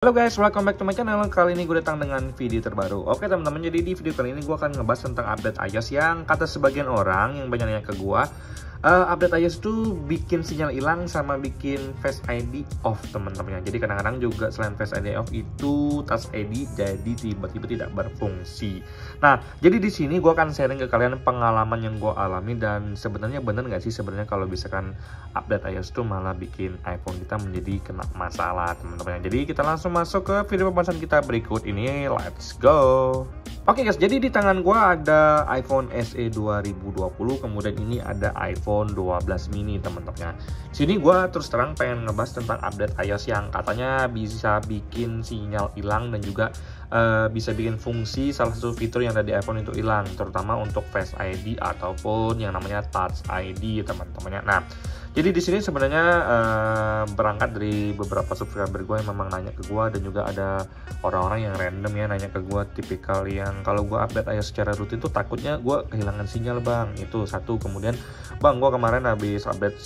Halo guys, welcome back to my channel. Kali ini gue datang dengan video terbaru. Oke teman-teman, jadi di video kali ini gue akan ngebahas tentang update iOS yang kata sebagian orang yang banyak nanya ke gue, update iOS tuh bikin sinyal hilang sama bikin Face ID off teman-temannya. Jadi kadang-kadang juga selain Face ID off itu Touch ID jadi tiba-tiba tidak berfungsi. Nah, jadi di sini gue akan sharing ke kalian pengalaman yang gue alami dan sebenarnya bener nggak sih sebenarnya kalau misalkan update iOS tuh malah bikin iPhone kita menjadi kena masalah teman-teman. Jadi kita langsung masuk ke video pembahasan kita berikut ini. Let's go. Oke guys, jadi di tangan gua ada iPhone SE 2020, kemudian ini ada iPhone 12 mini teman-teman. Sini gua terus terang pengen ngebahas tentang update iOS yang katanya bisa bikin sinyal hilang dan juga bisa bikin fungsi salah satu fitur yang ada di iPhone itu hilang, terutama untuk Face ID ataupun yang namanya Touch ID teman-temannya. Nah, jadi di sini sebenarnya berangkat dari beberapa subscriber gue yang memang nanya ke gue, dan juga ada orang-orang yang random ya nanya ke gue, tipikal yang kalau gue update iOS secara rutin tuh takutnya gue kehilangan sinyal bang, itu satu. Kemudian bang, gue kemarin habis update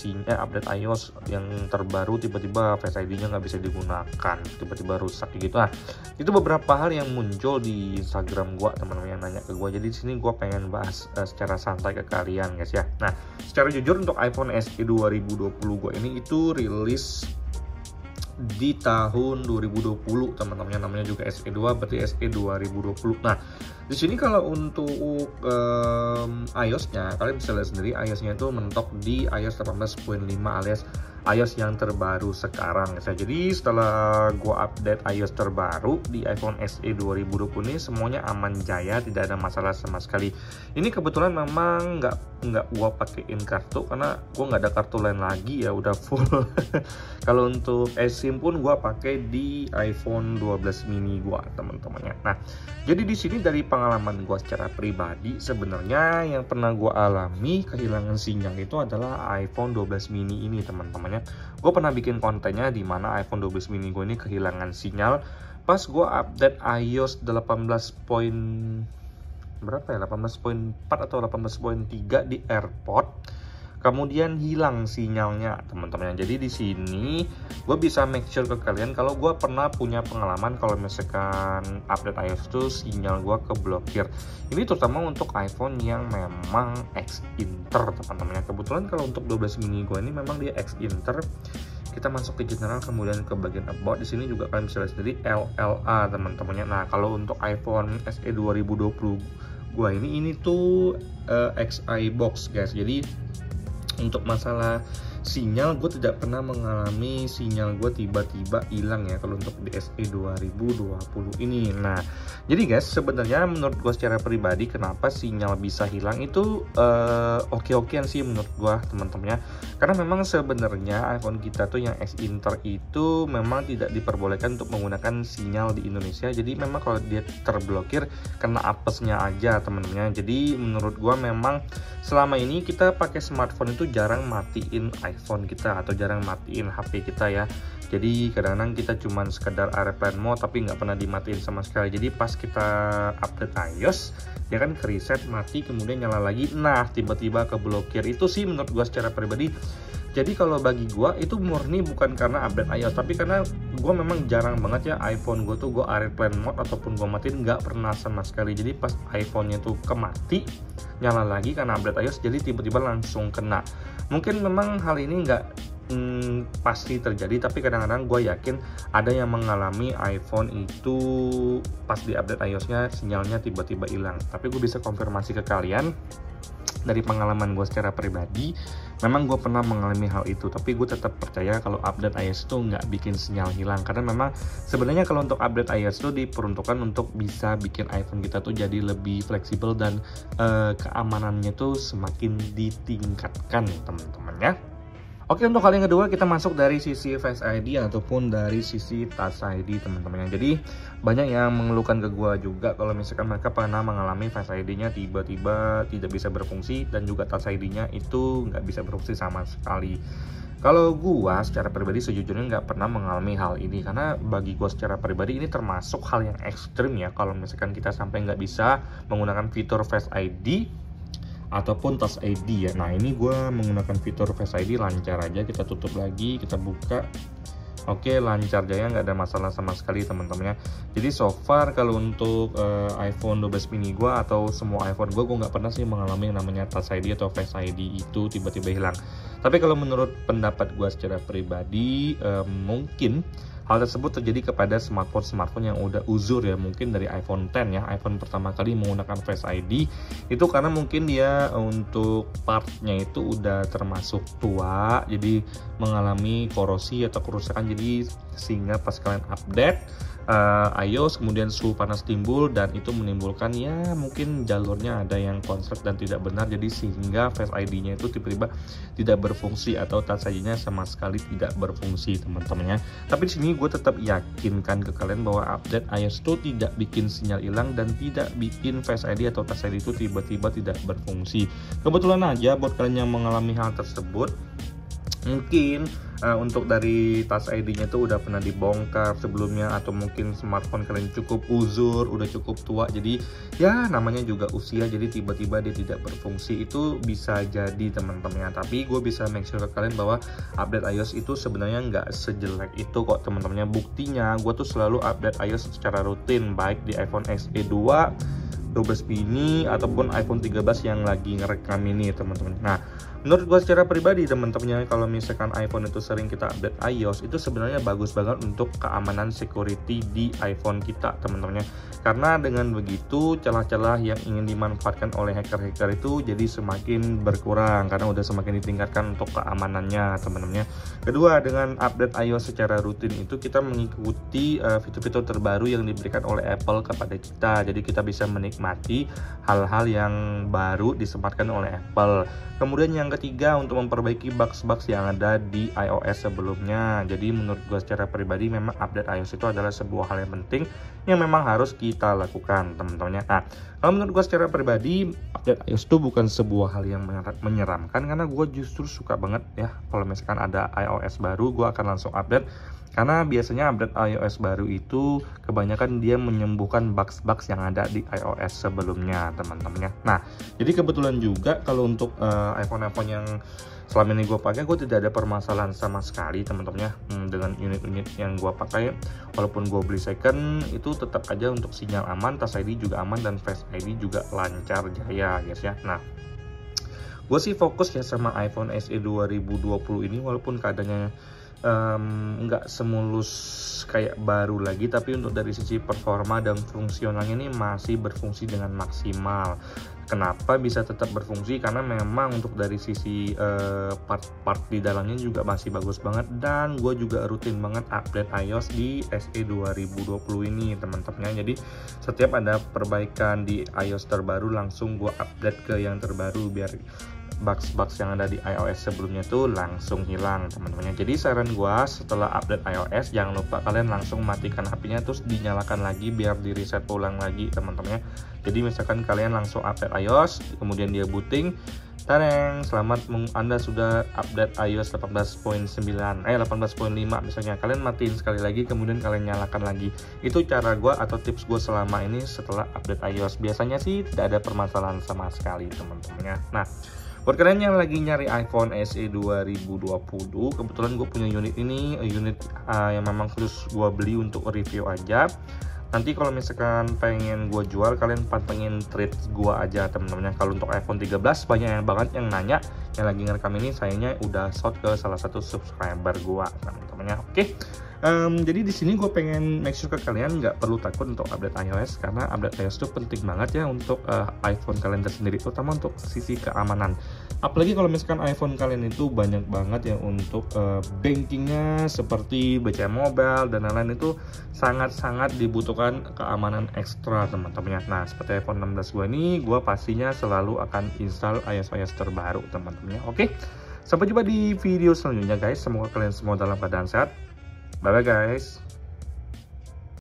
iOS yang terbaru, tiba-tiba Face ID-nya nggak bisa digunakan, tiba-tiba rusak gitu. Nah, itu beberapa hal yang muncul di Instagram gue, teman-teman yang nanya ke gue. Jadi di sini gue pengen bahas secara santai ke kalian guys ya. Nah, secara jujur untuk iPhone SE 2020 gue ini itu rilis di tahun 2020 teman-teman, namanya juga SE2, berarti SE 2020. Nah, di sini kalau untuk iOS-nya kalian bisa lihat sendiri, iOS-nya itu mentok di iOS 18.5 alias iOS yang terbaru sekarang. Jadi setelah gua update iOS terbaru di iPhone SE 2020 ini semuanya aman jaya, tidak ada masalah sama sekali. Ini kebetulan memang nggak gua pakein kartu karena gua nggak ada kartu lain lagi ya, udah full. Kalau untuk eSIM pun gua pakai di iPhone 12 mini gua teman-temannya. Nah, jadi di sini dari pengalaman gua secara pribadi, sebenarnya yang pernah gua alami kehilangan sinyal itu adalah iPhone 12 mini ini teman-teman. Gue pernah bikin kontennya di mana iPhone 12 mini gue ini kehilangan sinyal pas gue update iOS 18.4 atau 18.3 di AirPod. Kemudian hilang sinyalnya teman-teman. Jadi di sini gue bisa make sure ke kalian kalau gue pernah punya pengalaman kalau misalkan update iOS itu sinyal gue keblokir. Ini terutama untuk iPhone yang memang X-Inter teman-teman. Kebetulan kalau untuk 12 mini gue ini memang dia X-Inter. Kita masuk ke general, kemudian ke bagian about. Di sini juga kalian bisa lihat sendiri LLA teman-temannya. Nah, kalau untuk iPhone SE 2020 gue ini tuh XI box guys. Jadi untuk masalah sinyal gue tidak pernah mengalami sinyal gue tiba-tiba hilang ya kalau untuk di SE 2020 ini. Nah, jadi guys, sebenarnya menurut gue secara pribadi kenapa sinyal bisa hilang itu oke-okean sih menurut gue teman-temannya. Karena memang sebenarnya iPhone kita tuh yang X-Inter itu memang tidak diperbolehkan untuk menggunakan sinyal di Indonesia. Jadi memang kalau dia terblokir kena apesnya aja teman-temannya. Jadi menurut gue memang selama ini kita pakai smartphone itu jarang matiin iPhone kita atau jarang matiin HP kita ya. Jadi kadang-kadang kita cuman sekedar airplane mode tapi nggak pernah dimatiin sama sekali. Jadi pas kita update iOS dia kan ke reset, mati, kemudian nyala lagi, nah tiba-tiba keblokir. Itu sih menurut gua secara pribadi. Jadi kalau bagi gua itu murni bukan karena update iOS, tapi karena gua memang jarang banget ya iPhone gua tuh gua airplane mode ataupun gua matiin, nggak pernah sama sekali. Jadi pas iPhone-nya tuh kemati, nyala lagi karena update iOS, jadi tiba-tiba langsung kena. Mungkin memang hal ini nggak pasti terjadi, tapi kadang-kadang gue yakin ada yang mengalami iPhone itu pas di update iOS-nya sinyalnya tiba-tiba hilang. Tapi gue bisa konfirmasi ke kalian dari pengalaman gue secara pribadi, memang gue pernah mengalami hal itu. Tapi gue tetap percaya kalau update iOS itu nggak bikin sinyal hilang, karena memang sebenarnya kalau untuk update iOS itu diperuntukkan untuk bisa bikin iPhone kita tuh jadi lebih fleksibel dan keamanannya tuh semakin ditingkatkan teman-teman ya. Oke, untuk hal yang kedua kita masuk dari sisi Face ID ataupun dari sisi Touch ID teman-teman. Jadi banyak yang mengeluhkan ke gua juga kalau misalkan mereka pernah mengalami Face ID-nya tiba-tiba tidak bisa berfungsi dan juga Touch ID-nya itu nggak bisa berfungsi sama sekali. Kalau gua secara pribadi sejujurnya nggak pernah mengalami hal ini, karena bagi gua secara pribadi ini termasuk hal yang ekstrim ya kalau misalkan kita sampai nggak bisa menggunakan fitur Face ID ataupun Touch ID ya. Nah, ini gue menggunakan fitur Face ID lancar aja. Kita tutup lagi, kita buka. Oke, lancar jaya, nggak ada masalah sama sekali teman-teman ya. Jadi so far kalau untuk iPhone 12 mini gue atau semua iPhone gue nggak pernah sih mengalami yang namanya Touch ID atau Face ID itu tiba-tiba hilang. Tapi kalau menurut pendapat gue secara pribadi, mungkin hal tersebut terjadi kepada smartphone yang udah uzur ya, mungkin dari iPhone X ya, iPhone pertama kali menggunakan Face ID itu karena mungkin dia untuk partnya itu udah termasuk tua, jadi mengalami korosi atau kerusakan, jadi sehingga pas kalian update iOS kemudian suhu panas timbul dan itu menimbulkan ya mungkin jalurnya ada yang konslet dan tidak benar, jadi sehingga Face ID-nya itu tiba-tiba tidak berfungsi atau Touch ID-nya sama sekali tidak berfungsi teman-teman ya. Tapi di sini gue tetap yakinkan ke kalian bahwa update iOS itu tidak bikin sinyal hilang dan tidak bikin Face ID atau Touch ID itu tiba-tiba tidak berfungsi. Kebetulan aja buat kalian yang mengalami hal tersebut, mungkin untuk dari Touch ID-nya itu udah pernah dibongkar sebelumnya, atau mungkin smartphone kalian cukup uzur, udah cukup tua, jadi ya namanya juga usia, jadi tiba-tiba dia tidak berfungsi, itu bisa jadi teman-teman ya. Tapi gue bisa make sure ke kalian bahwa update iOS itu sebenarnya nggak sejelek itu kok teman-temannya. Buktinya gue tuh selalu update iOS secara rutin, baik di iPhone SE 2, 12 mini ataupun iPhone 13 yang lagi ngerekam ini teman-teman. Nah, menurut gue secara pribadi teman-temannya, kalau misalkan iPhone itu sering kita update iOS, itu sebenarnya bagus banget untuk keamanan security di iPhone kita teman-temannya. Karena dengan begitu celah-celah yang ingin dimanfaatkan oleh hacker-hacker itu jadi semakin berkurang karena udah semakin ditingkatkan untuk keamanannya teman-temannya. Kedua, dengan update iOS secara rutin itu kita mengikuti fitur-fitur terbaru yang diberikan oleh Apple kepada kita. Jadi kita bisa menikmati hal-hal yang baru disematkan oleh Apple. Kemudian yang ketiga, untuk memperbaiki bugs-bugs yang ada di iOS sebelumnya. Jadi menurut gue secara pribadi memang update iOS itu adalah sebuah hal yang penting yang memang harus kita lakukan teman-temannya. Nah, kalau menurut gue secara pribadi update iOS itu bukan sebuah hal yang menyeramkan, karena gue justru suka banget ya kalau misalkan ada iOS baru gue akan langsung update. Karena biasanya update iOS baru itu kebanyakan dia menyembuhkan bugs-bugs yang ada di iOS sebelumnya teman-temannya. Nah, jadi kebetulan juga kalau untuk iPhone-iPhone yang selama ini gue pakai, gue tidak ada permasalahan sama sekali teman-temannya dengan unit-unit yang gue pakai. Walaupun gue beli second, itu tetap aja untuk sinyal aman, Touch ID juga aman, dan Face ID juga lancar jaya guys ya. Nah, gue sih fokus ya sama iPhone SE 2020 ini, walaupun keadaannya nggak semulus kayak baru lagi, tapi untuk dari sisi performa dan fungsionalnya ini masih berfungsi dengan maksimal. Kenapa bisa tetap berfungsi? Karena memang untuk dari sisi part-part di dalamnya juga masih bagus banget, dan gue juga rutin banget update iOS di SE 2020 ini teman-teman. Jadi setiap ada perbaikan di iOS terbaru langsung gue update ke yang terbaru biar bugs-bugs yang ada di iOS sebelumnya tuh langsung hilang teman-teman. Jadi saran gua, setelah update iOS jangan lupa kalian langsung matikan HP-nya terus dinyalakan lagi biar di reset ulang lagi teman-teman. Jadi misalkan kalian langsung update iOS kemudian dia booting, tareng, selamat Anda sudah update iOS 18.9 18.5 misalnya, kalian matiin sekali lagi kemudian kalian nyalakan lagi. Itu cara gua atau tips gua selama ini setelah update iOS. Biasanya sih tidak ada permasalahan sama sekali teman-teman. Nah, buat kalian yang lagi nyari iPhone SE 2020, kebetulan gue punya unit ini, unit yang memang khusus gue beli untuk review aja. Nanti kalau misalkan pengen gue jual, kalian pantengin trade gue aja teman-teman. Kalau untuk iPhone 13 banyak yang banget yang nanya, yang lagi ngerekam ini sayangnya udah short ke salah satu subscriber gue teman-teman. Oke. Jadi di sini gue pengen make sure ke kalian nggak perlu takut untuk update iOS, karena update iOS itu penting banget ya untuk iPhone kalian tersendiri, terutama untuk sisi keamanan. Apalagi kalau misalkan iPhone kalian itu banyak banget ya untuk bankingnya seperti BCA Mobile dan lain-lain, itu sangat-sangat dibutuhkan keamanan ekstra teman-teman. Nah, seperti iPhone 16 gue ini, gue pastinya selalu akan install iOS terbaru teman-teman. Oke, sampai jumpa di video selanjutnya guys. Semoga kalian semua dalam keadaan sehat. Bye bye guys.